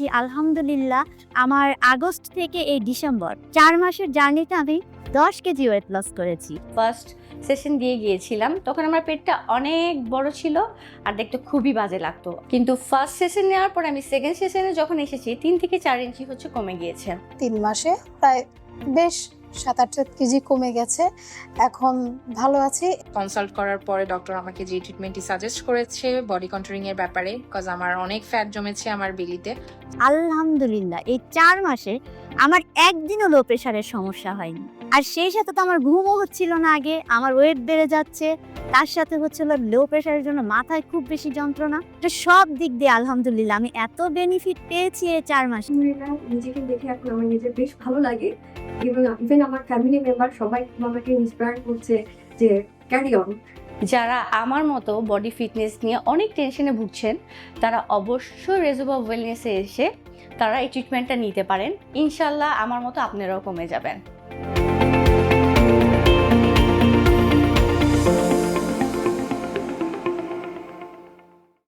আছি আলহামদুলিল্লাহ। আমার আগস্ট থেকে এই ডিসেম্বর ৪ মাসের জার্নিতে আমি ১০ কেজি ওয়েট লস করেছি। ফার্স্ট সেশন দিয়ে গিয়েছিলাম, তখন আমার পেটটা অনেক বড় ছিল আর দেখতে খুবই বাজে লাগতো। কিন্তু ফার্স্ট সেশন নেওয়ার পর আমি সেকেন্ড সেশনে যখন এসেছি ৩ থেকে ৪ ইঞ্চি কমে গিয়েছে। ৩ মাসে প্রায় বেশ ৭-৮ কেজি কমে গেছে। এখন ভালো আছি। কনসাল্ট করার পরে ডক্টর আমাকে যে ট্রিটমেন্টটি সাজেস্ট করেছে বডি কন্ট্রোলিং এর ব্যাপারে, বিকজ আমার অনেক ফ্যাট জমেছে আমার বেলিতে। আলহামদুলিল্লাহ এই ৪ মাসে আমার একদিনও লো প্রেশারের সমস্যা হয়নি। আর সেই সাথে তো আমার ঘুমও হচ্ছিল না আগে, আমার ওয়েট বেড়ে যাচ্ছে, তার সাথে হচ্ছিল লো প্রেশারের জন্য মাথায় খুব বেশি যন্ত্রণা। তো সব দিক দিয়ে আলহামদুলিল্লাহ আমি এত বেনিফিট পেয়েছি এই ৪ মাসে। আলহামদুলিল্লাহ, নিজেকে দেখে এখন আমার নিজের বেশ ভালো লাগে এবং ইভেন আমার ফ্যামিলি মেম্বার সবাই আমাকে ইন্সপায়ার করছে যে ক্যারি অন। যারা আমার মতো বডি ফিটনেস নিয়ে অনেক টেনশনে ভুগছেন, তারা অবশ্যই রেজোবা ওয়েলনেসে এসে তারা এই ট্রিটমেন্টটা নিতে পারেন। ইনশাল্লাহ আমার মতো আপনারাও কমে যাবেন।